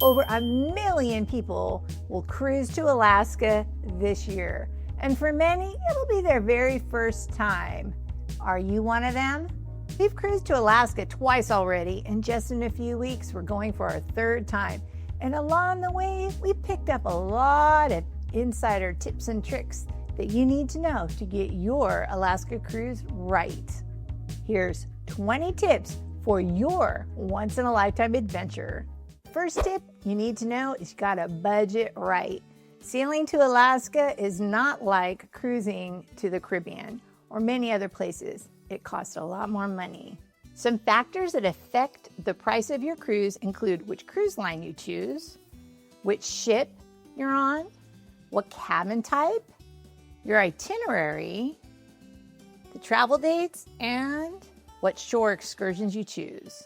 Over 1 million people will cruise to Alaska this year. And for many, it'll be their very first time. Are you one of them? We've cruised to Alaska twice already, and just in a few weeks, we're going for our third time. And along the way, we picked up a lot of insider tips and tricks that you need to know to get your Alaska cruise right. Here's 20 tips for your once-in-a-lifetime adventure. First tip you need to know is you gotta budget right. Sailing to Alaska is not like cruising to the Caribbean or many other places. It costs a lot more money. Some factors that affect the price of your cruise include which cruise line you choose, which ship you're on, what cabin type, your itinerary, the travel dates, and what shore excursions you choose.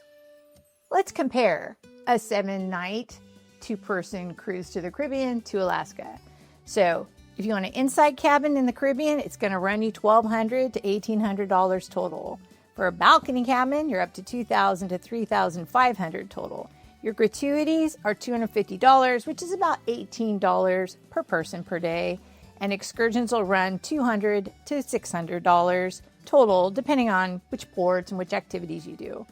Let's compare a 7-night, 2-person cruise to the Caribbean to Alaska. So if you want an inside cabin in the Caribbean, it's going to run you $1,200 to $1,800 total. For a balcony cabin, you're up to $2,000 to $3,500 total. Your gratuities are $250, which is about $18 per person per day, and excursions will run $200 to $600 total, depending on which ports and which activities you do.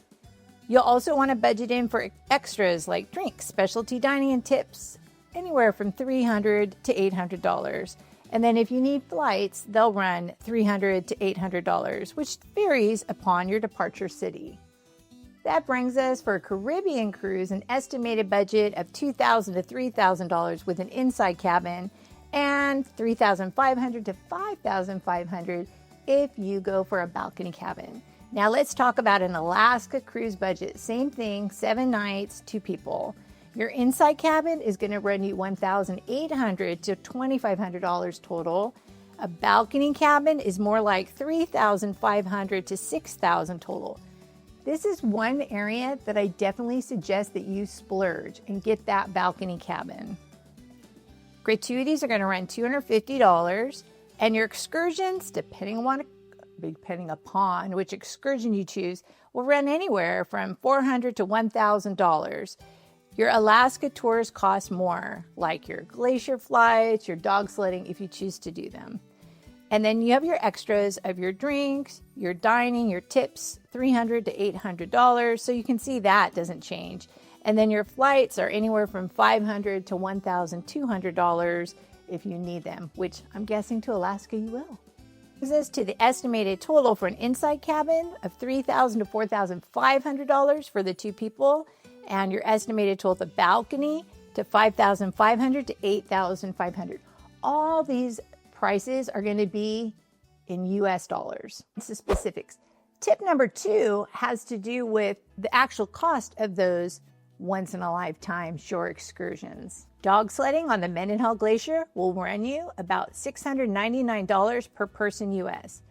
You'll also want to budget in for extras like drinks, specialty dining, and tips, anywhere from $300 to $800. And then if you need flights, they'll run $300 to $800, which varies upon your departure city. That brings us for a Caribbean cruise an estimated budget of $2,000 to $3,000 with an inside cabin, and $3,500 to $5,500 if you go for a balcony cabin. Now let's talk about an Alaska cruise budget. Same thing, 7 nights, 2 people. Your inside cabin is going to run you $1,800 to $2,500 total. A balcony cabin is more like $3,500 to $6,000 total. This is one area that I definitely suggest that you splurge and get that balcony cabin. Gratuities are going to run $250, and your excursions, depending upon which excursion you choose, will run anywhere from $400 to $1,000. Your Alaska tours cost more, like your glacier flights, your dog sledding, if you choose to do them. And then you have your extras of your drinks, your dining, your tips, $300 to $800. So you can see that doesn't change. And then your flights are anywhere from $500 to $1,200 if you need them, which I'm guessing to Alaska you will. This is to the estimated total for an inside cabin of $3,000 to $4,500 for the 2 people, and your estimated total of the balcony to $5,500 to $8,500. All these prices are going to be in US dollars. It's the specifics. Tip number 2 has to do with the actual cost of those once-in-a-lifetime shore excursions. Dog sledding on the Mendenhall Glacier will run you about $699 per person US.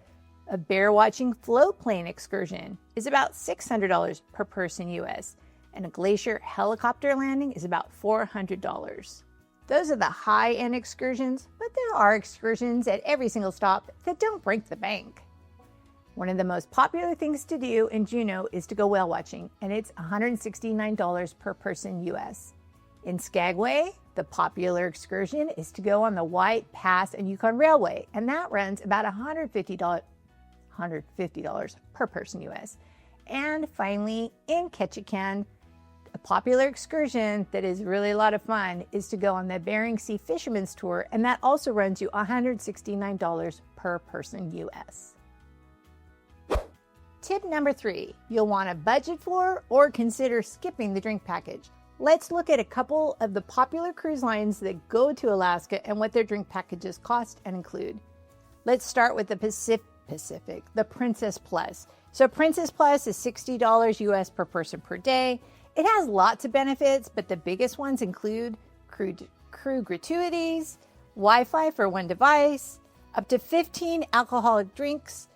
A bear watching float plane excursion is about $600 per person US. And a glacier helicopter landing is about $400. Those are the high-end excursions, but there are excursions at every single stop that don't break the bank. One of the most popular things to do in Juneau is to go whale watching, and it's $169 per person US. In Skagway, the popular excursion is to go on the White Pass and Yukon Railway, and that runs about $150 per person US. And finally, in Ketchikan, a popular excursion that is really a lot of fun is to go on the Bering Sea Fisherman's Tour, and that also runs you $169 per person US. Tip number 3, you'll want to budget for or consider skipping the drink package. Let's look at a couple of the popular cruise lines that go to Alaska and what their drink packages cost and include. Let's start with the Pacific, the Princess Plus. So Princess Plus is $60 US per person per day. It has lots of benefits, but the biggest ones include crew gratuities, Wi-Fi for one device, up to 15 alcoholic drinks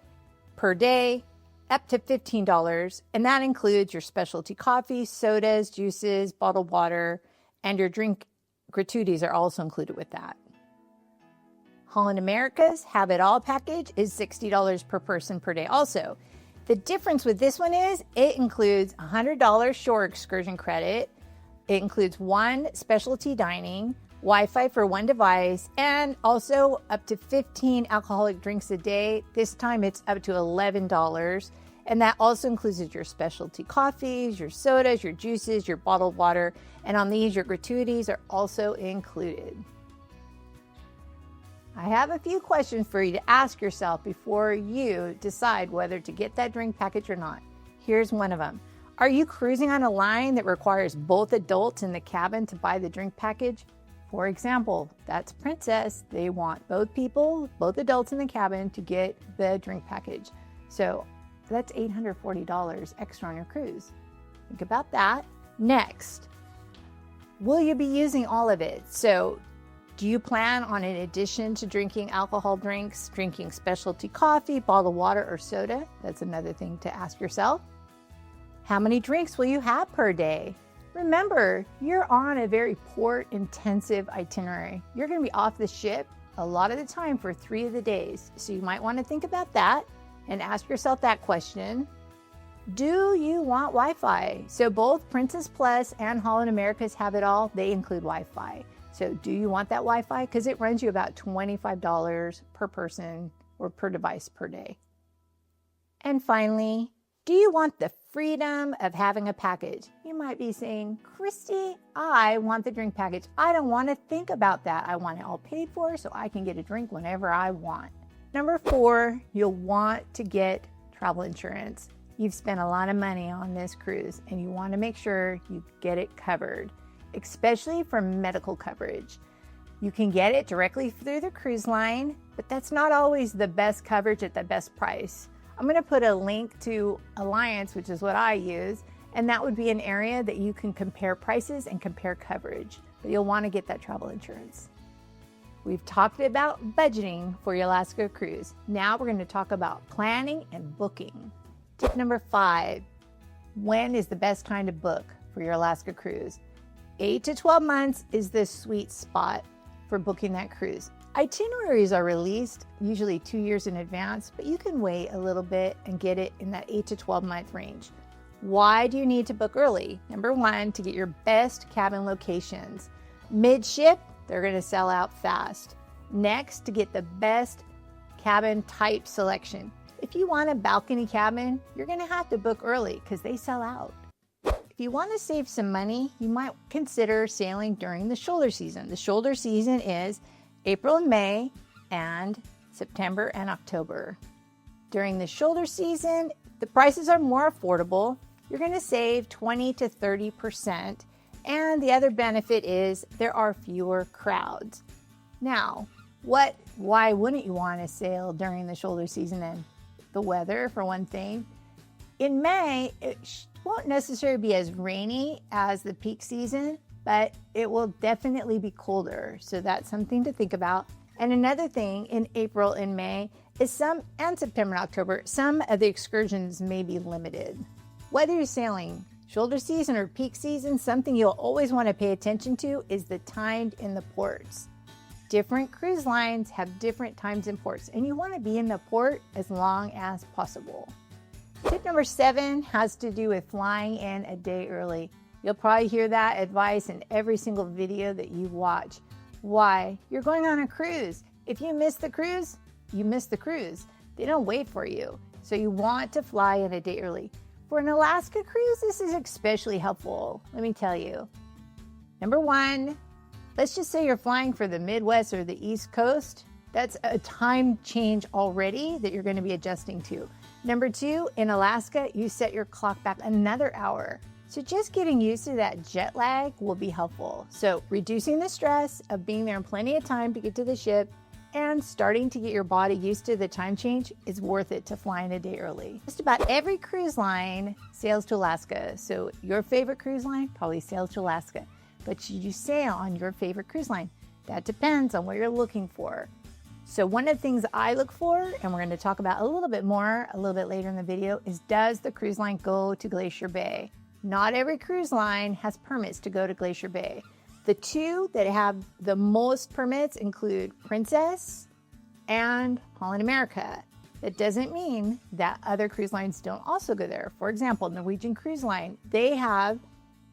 per day, up to $15, and that includes your specialty coffee, sodas, juices, bottled water, and your drink gratuities are also included with that. Holland America's Have It All package is $60 per person per day also. The difference with this one is it includes $100 shore excursion credit, It includes 1 specialty dining, Wi-Fi for 1 device, and also up to 15 alcoholic drinks a day. This time it's up to $11. And that also includes your specialty coffees, your sodas, your juices, your bottled water. And on these, your gratuities are also included. I have a few questions for you to ask yourself before you decide whether to get that drink package or not. Here's one of them. Are you cruising on a line that requires both adults in the cabin to buy the drink package? For example, that's Princess. They want both adults in the cabin to get the drink package. So that's $840 extra on your cruise. Think about that. Next, will you be using all of it? So do you plan on, in addition to drinking alcohol drinks, drinking specialty coffee, bottled water, or soda? That's another thing to ask yourself. How many drinks will you have per day? Remember, you're on a very port-intensive itinerary. You're going to be off the ship a lot of the time for 3 of the days. So you might want to think about that and ask yourself that question. Do you want Wi-Fi? So both Princess Plus and Holland America's have it all. They include Wi-Fi. So do you want that Wi-Fi? Because it runs you about $25 per person or per device per day. And finally, do you want the freedom of having a package? You might be saying, Christy, I want the drink package. I don't want to think about that. I want it all paid for so I can get a drink whenever I want. Number 4, you'll want to get travel insurance. You've spent a lot of money on this cruise and you want to make sure you get it covered, especially for medical coverage. You can get it directly through the cruise line, but that's not always the best coverage at the best price. I'm going to put a link to Alliance, which is what I use, and that would be an area that you can compare prices and compare coverage, but you'll want to get that travel insurance. We've talked about budgeting for your Alaska cruise. Now we're going to talk about planning and booking. Tip number 5, when is the best time to book for your Alaska cruise? 8 to 12 months is the sweet spot for booking that cruise. Itineraries are released usually 2 years in advance, but you can wait a little bit and get it in that 8 to 12 month range. Why do you need to book early? Number 1, to get your best cabin locations. Mid-ship, they're going to sell out fast. Next, to get the best cabin type selection. If you want a balcony cabin, you're going to have to book early because they sell out. If you want to save some money, you might consider sailing during the shoulder season. The shoulder season is April and May and September and October. During the shoulder season, the prices are more affordable. You're going to save 20 to 30%. And the other benefit is there are fewer crowds. Now, why wouldn't you want to sail during the shoulder season then? The weather, for one thing. In May, it won't necessarily be as rainy as the peak season, but it will definitely be colder. So that's something to think about. And another thing in April and May is and September and October, some of the excursions may be limited. Whether you're sailing shoulder season or peak season, something you'll always want to pay attention to is the time in the ports. Different cruise lines have different times in ports, and you want to be in the port as long as possible. Tip number 7 has to do with flying in a day early. You'll probably hear that advice in every single video that you watch. Why? You're going on a cruise. If you miss the cruise, you miss the cruise. They don't wait for you. So you want to fly in a day early. For an Alaska cruise, this is especially helpful. Let me tell you. Number 1, let's just say you're flying for the Midwest or the East Coast. That's a time change already that you're going to be adjusting to. Number 2, in Alaska, you set your clock back another hour. So just getting used to that jet lag will be helpful. So reducing the stress of being there in plenty of time to get to the ship and starting to get your body used to the time change is worth it to fly in a day early. Just about every cruise line sails to Alaska. So your favorite cruise line probably sails to Alaska. But should you sail on your favorite cruise line? That depends on what you're looking for. So one of the things I look for, and we're going to talk about a little bit more a little bit later in the video, is does the cruise line go to Glacier Bay? Not every cruise line has permits to go to Glacier Bay. The 2 that have the most permits include Princess and Holland America. That doesn't mean that other cruise lines don't also go there. For example, Norwegian Cruise Line, they have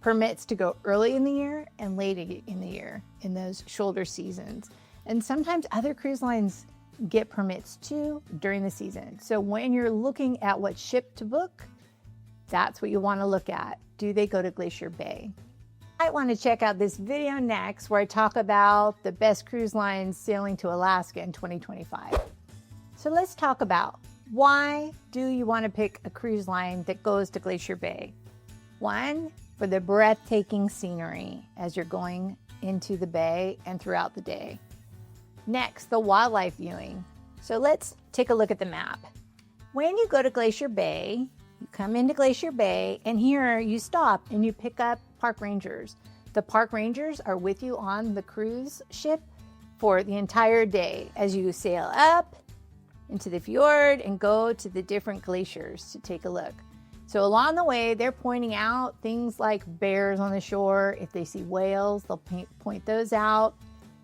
permits to go early in the year and late in the year in those shoulder seasons. And sometimes other cruise lines get permits too during the season. So when you're looking at what ship to book, that's what you want to look at. Do they go to Glacier Bay? You might want to check out this video next where I talk about the best cruise lines sailing to Alaska in 2025. So let's talk about why do you want to pick a cruise line that goes to Glacier Bay? One, for the breathtaking scenery as you're going into the bay and throughout the day. Next, the wildlife viewing. So let's take a look at the map. When you go to Glacier Bay, you come into Glacier Bay and here you stop and you pick up park rangers. The park rangers are with you on the cruise ship for the entire day as you sail up into the fjord and go to the different glaciers to take a look. So along the way, they're pointing out things like bears on the shore. If they see whales, they'll point those out.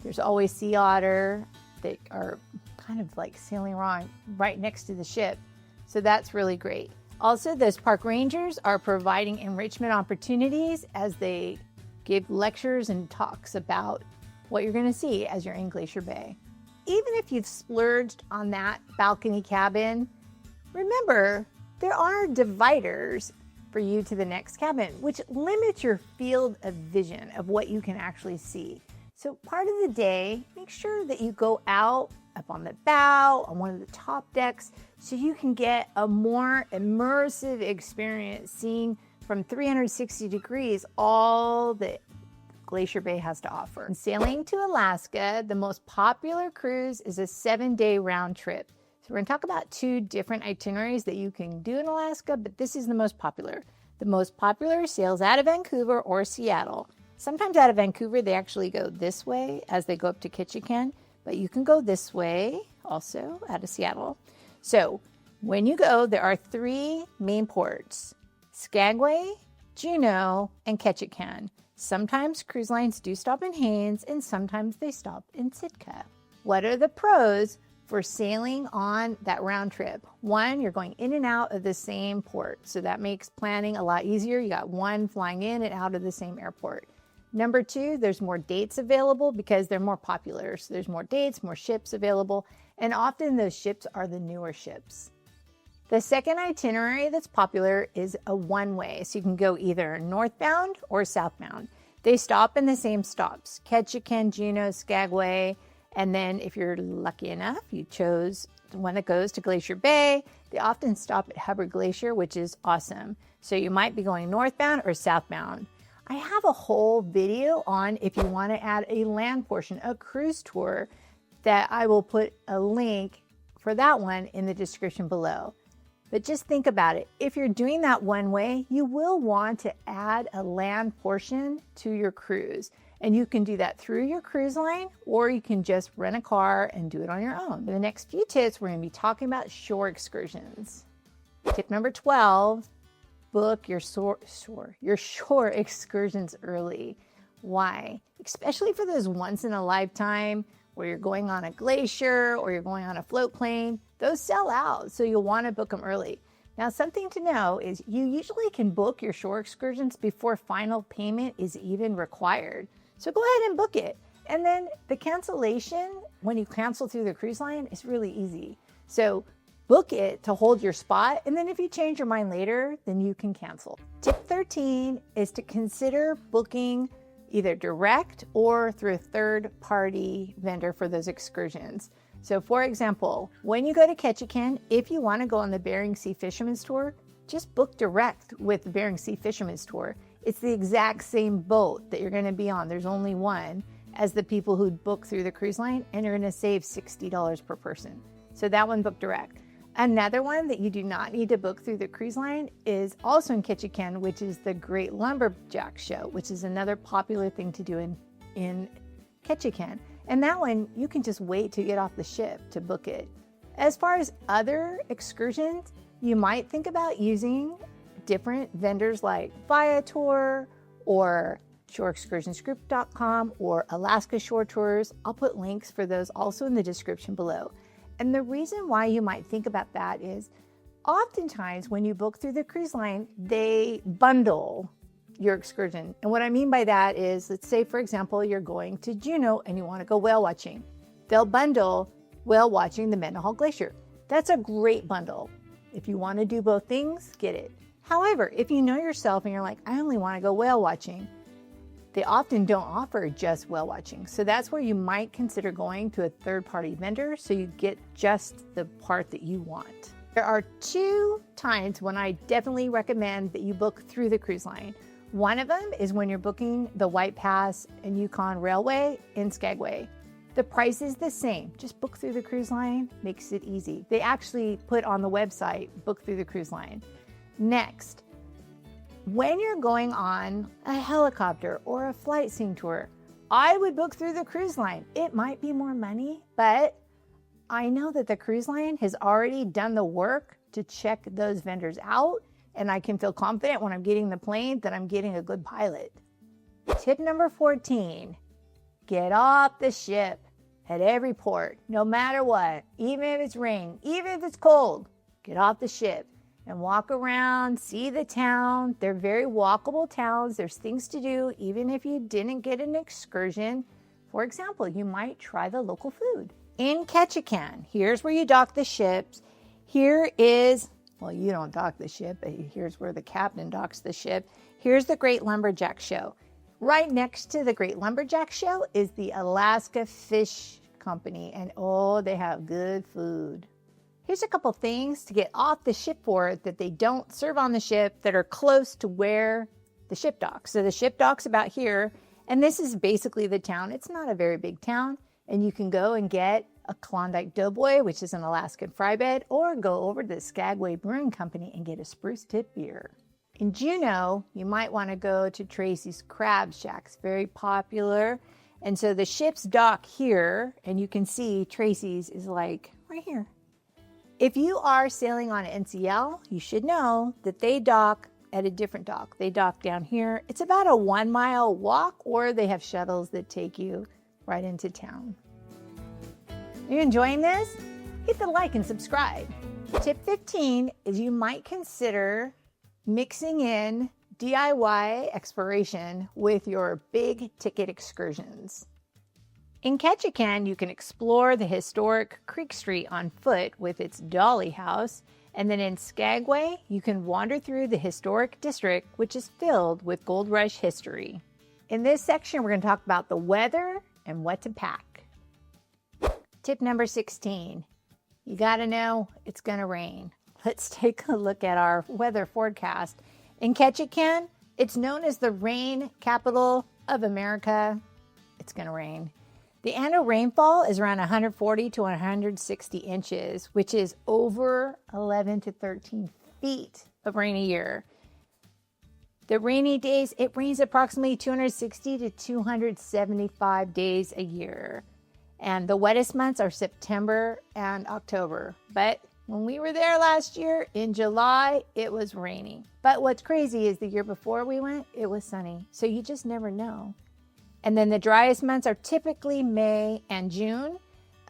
There's always sea otter that are kind of like sailing around right next to the ship. So that's really great. Also, those park rangers are providing enrichment opportunities as they give lectures and talks about what you're going to see as you're in Glacier Bay. Even if you've splurged on that balcony cabin, remember, there are dividers for you to the next cabin, which limits your field of vision of what you can actually see. So part of the day, make sure that you go out up on the bow, on one of the top decks, so you can get a more immersive experience seeing from 360 degrees all that Glacier Bay has to offer. In sailing to Alaska, the most popular cruise is a 7-day round trip. So we're going to talk about 2 different itineraries that you can do in Alaska, but this is the most popular. The most popular sails out of Vancouver or Seattle. Sometimes out of Vancouver, they actually go this way as they go up to Ketchikan, but you can go this way also out of Seattle. So when you go, there are 3 main ports: Skagway, Juneau, and Ketchikan. Sometimes cruise lines do stop in Haines and sometimes they stop in Sitka. What are the pros for sailing on that round trip? 1, you're going in and out of the same port, so that makes planning a lot easier. You got one flying in and out of the same airport. Number 2, there's more dates available because they're more popular. So there's more dates, more ships available, and often those ships are the newer ships. The second itinerary that's popular is a one-way, so you can go either northbound or southbound. They stop in the same stops: Ketchikan, Juneau, Skagway, and then if you're lucky enough, you chose the one that goes to Glacier Bay, they often stop at Hubbard Glacier, which is awesome. So you might be going northbound or southbound. I have a whole video on if you want to add a land portion, a cruise tour, that I will put a link for that one in the description below. But just think about it. If you're doing that one way, you will want to add a land portion to your cruise. And you can do that through your cruise line, or you can just rent a car and do it on your own. In the next few tips, we're going to be talking about shore excursions. Tip number 12, book your shore excursions early. Why? Especially for those once in a lifetime where you're going on a glacier or you're going on a float plane, those sell out, so you'll want to book them early. Now, something to know is you usually can book your shore excursions before final payment is even required. So go ahead and book it. And then the cancellation, when you cancel through the cruise line, is really easy. So book it to hold your spot, and then if you change your mind later, then you can cancel. Tip 13 is to consider booking either direct or through a third-party vendor for those excursions. So for example, when you go to Ketchikan, if you want to go on the Bering Sea Fisherman's Tour, just book direct with the Bering Sea Fisherman's Tour. It's the exact same boat that you're going to be on. There's only one as the people who book through the cruise line, and you're going to save $60 per person. So that one, book direct. Another one that you do not need to book through the cruise line is also in Ketchikan, which is the Great Lumberjack Show, which is another popular thing to do in Ketchikan. And that one, you can just wait to get off the ship to book it. As far as other excursions, you might think about using different vendors like Viator or shoreexcursionsgroup.com or Alaska Shore Tours. I'll put links for those also in the description below. And the reason why you might think about that is oftentimes when you book through the cruise line, they bundle your excursion. And what I mean by that is, let's say, for example, you're going to Juneau and you want to go whale watching. They'll bundle whale watching the Mendenhall Glacier. That's a great bundle. If you want to do both things, get it. However, if you know yourself and you're like, I only want to go whale watching, they often don't offer just whale watching. So that's where you might consider going to a third-party vendor so you get just the part that you want. There are 2 times when I definitely recommend that you book through the cruise line. One of them is when you're booking the White Pass and Yukon Railway in Skagway. The price is the same. Just book through the cruise line, makes it easy. They actually put on the website, book through the cruise line. Next, when you're going on a helicopter or a flight scene tour, I would book through the cruise line. It might be more money, but I know that the cruise line has already done the work to check those vendors out, and I can feel confident when I'm getting the plane that I'm getting a good pilot. Tip number 14, get off the ship at every port, no matter what, even if it's rain, even if it's cold, get off the ship and walk around, see the town. They're very walkable towns. There's things to do, even if you didn't get an excursion. For example, you might try the local food. In Ketchikan, here's where you dock the ships. Here is, well, you don't dock the ship, but here's where the captain docks the ship. Here's the Great Lumberjack Show. Right next to the Great Lumberjack Show is the Alaska Fish Company, and oh, they have good food. Here's a couple things to get off the ship for that they don't serve on the ship that are close to where the ship docks. So the ship docks about here, and this is basically the town. It's not a very big town, and you can go and get a Klondike Doughboy, which is an Alaskan fry bed, or go over to the Skagway Brewing Company and get a spruce tip beer. In Juneau, you might want to go to Tracy's Crab Shack. It's very popular. And so the ships dock here, and you can see Tracy's is like right here. If you are sailing on NCL, you should know that they dock at a different dock. They dock down here. It's about a 1-mile walk, or they have shuttles that take you right into town. Are you enjoying this? Hit the like and subscribe. Tip 15 is you might consider mixing in DIY exploration with your big ticket excursions. In Ketchikan, you can explore the historic Creek Street on foot with its Dolly House, and then in Skagway, you can wander through the historic district, which is filled with Gold Rush history. In this section, we're going to talk about the weather and what to pack. Tip number 16, you got to know it's going to rain. Let's take a look at our weather forecast. In Ketchikan, it's known as the rain capital of America. It's going to rain. The annual rainfall is around 140 to 160 inches, which is over 11 to 13 feet of rain a year. The rainy days, it rains approximately 260 to 275 days a year. And the wettest months are September and October. But when we were there last year, in July, it was raining. But what's crazy is the year before we went, it was sunny. So you just never know. And then the driest months are typically May and June,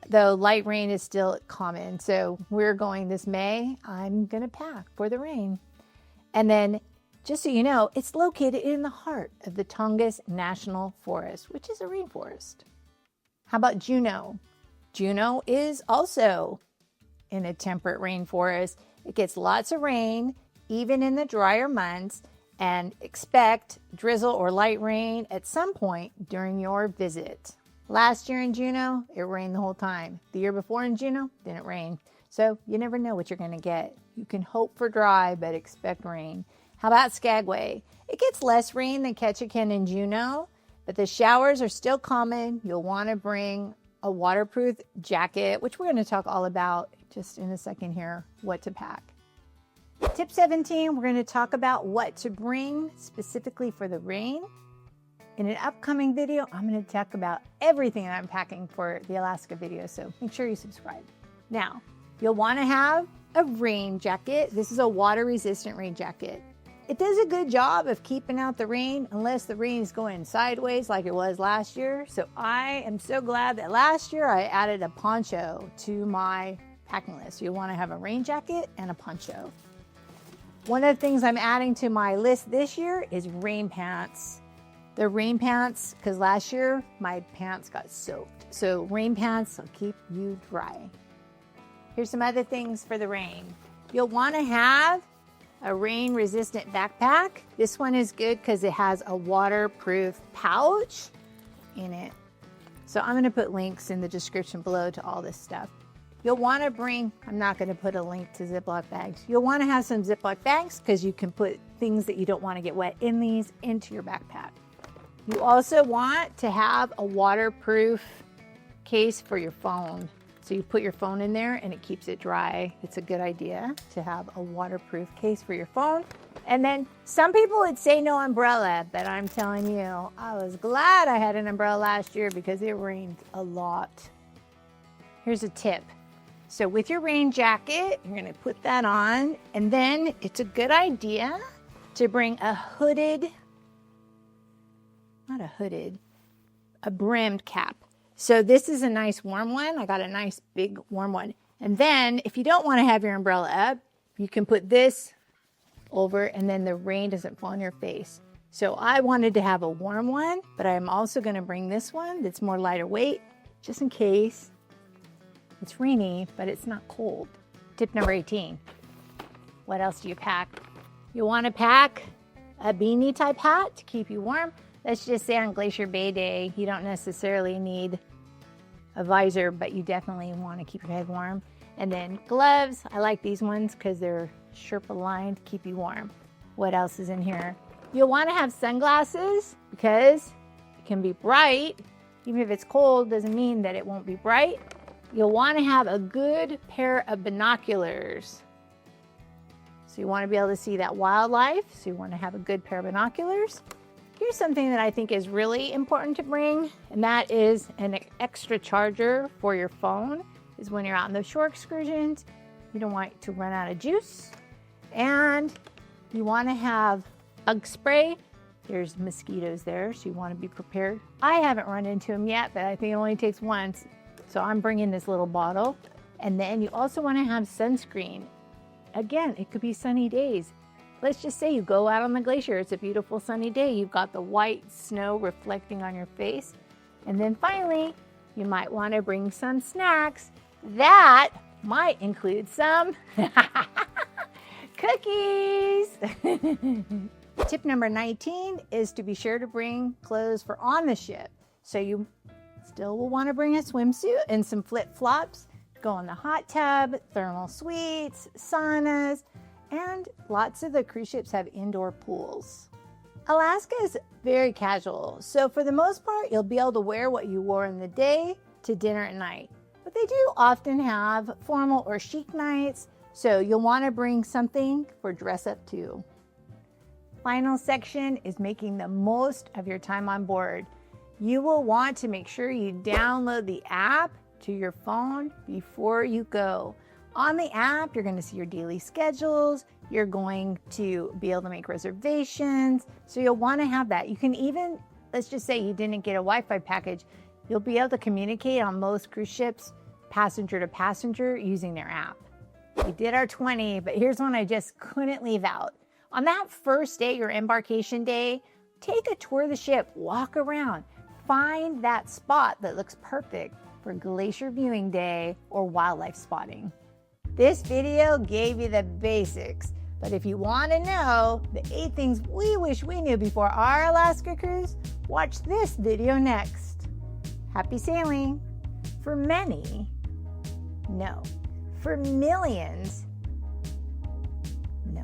though light rain is still common. So we're going this May. I'm going to pack for the rain. And then, just so you know, it's located in the heart of the Tongass National Forest, which is a rainforest. How about Juneau? Juneau is also in a temperate rainforest. It gets lots of rain, even in the drier months, and expect drizzle or light rain at some point during your visit. Last year in Juneau, it rained the whole time. The year before in Juneau, didn't rain. So you never know what you're going to get. You can hope for dry, but expect rain. How about Skagway? It gets less rain than Ketchikan and Juneau, but the showers are still common. You'll want to bring a waterproof jacket, which we're going to talk all about just in a second here, what to pack. Tip 17, we're going to talk about what to bring specifically for the rain. In an upcoming video, I'm going to talk about everything that I'm packing for the Alaska video, so make sure you subscribe. Now, you'll want to have a rain jacket. This is a water-resistant rain jacket. It does a good job of keeping out the rain unless the rain is going sideways like it was last year. So I am so glad that last year I added a poncho to my packing list. You'll want to have a rain jacket and a poncho. One of the things I'm adding to my list this year is rain pants. The rain pants, because last year my pants got soaked. So rain pants will keep you dry. Here's some other things for the rain. You'll want to have a rain resistant backpack. This one is good because it has a waterproof pouch in it. So I'm going to put links in the description below to all this stuff. You'll want to bring, I'm not going to put a link to Ziploc bags. You'll want to have some Ziploc bags because you can put things that you don't want to get wet in these into your backpack. You also want to have a waterproof case for your phone. So you put your phone in there and it keeps it dry. It's a good idea to have a waterproof case for your phone. And then some people would say no umbrella, but I'm telling you, I was glad I had an umbrella last year because it rained a lot. Here's a tip. So with your rain jacket, you're gonna put that on, and then it's a good idea to bring a hooded, not a hooded, a brimmed cap. So this is a nice warm one. I got a nice big warm one. And then if you don't want to have your umbrella up, you can put this over and then the rain doesn't fall on your face. So I wanted to have a warm one, but I'm also going to bring this one that's more lighter weight just in case it's rainy, but it's not cold. Tip number 18. What else do you pack? You want to pack a beanie type hat to keep you warm. Let's just say on Glacier Bay Day, you don't necessarily need a visor, but you definitely want to keep your head warm. And then gloves, I like these ones because they're Sherpa lined to keep you warm. What else is in here? You'll want to have sunglasses because it can be bright. Even if it's cold, doesn't mean that it won't be bright. You'll want to have a good pair of binoculars. So you want to be able to see that wildlife. So you want to have a good pair of binoculars. Here's something that I think is really important to bring, and that is an extra charger for your phone. Is when you're out on those shore excursions, you don't want to run out of juice. And you want to have bug spray. There's mosquitoes there, so you want to be prepared. I haven't run into them yet, but I think it only takes once. So I'm bringing this little bottle. And then you also want to have sunscreen. Again, it could be sunny days. Let's just say you go out on the glacier, it's a beautiful sunny day, you've got the white snow reflecting on your face. And then finally, you might want to bring some snacks. That might include some cookies. Tip number 19 is to be sure to bring clothes for on the ship. So you still will want to bring a swimsuit and some flip-flops. Go in the hot tub, thermal suites, saunas, and lots of the cruise ships have indoor pools. Alaska is very casual, so for the most part, you'll be able to wear what you wore in the day to dinner at night. But they do often have formal or chic nights, so you'll want to bring something for dress up too. Final section is making the most of your time on board. You will want to make sure you download the app to your phone before you go. On the app, you're going to see your daily schedules. You're going to be able to make reservations. So you'll want to have that. You can even, let's just say you didn't get a Wi-Fi package, you'll be able to communicate on most cruise ships, passenger to passenger, using their app. We did our 20, but here's one I just couldn't leave out. On that first day, your embarkation day, take a tour of the ship, walk around, find that spot that looks perfect for glacier viewing day or wildlife spotting. This video gave you the basics, but if you want to know the 8 things we wish we knew before our Alaska cruise, watch this video next. Happy sailing! For many, no. For millions, no.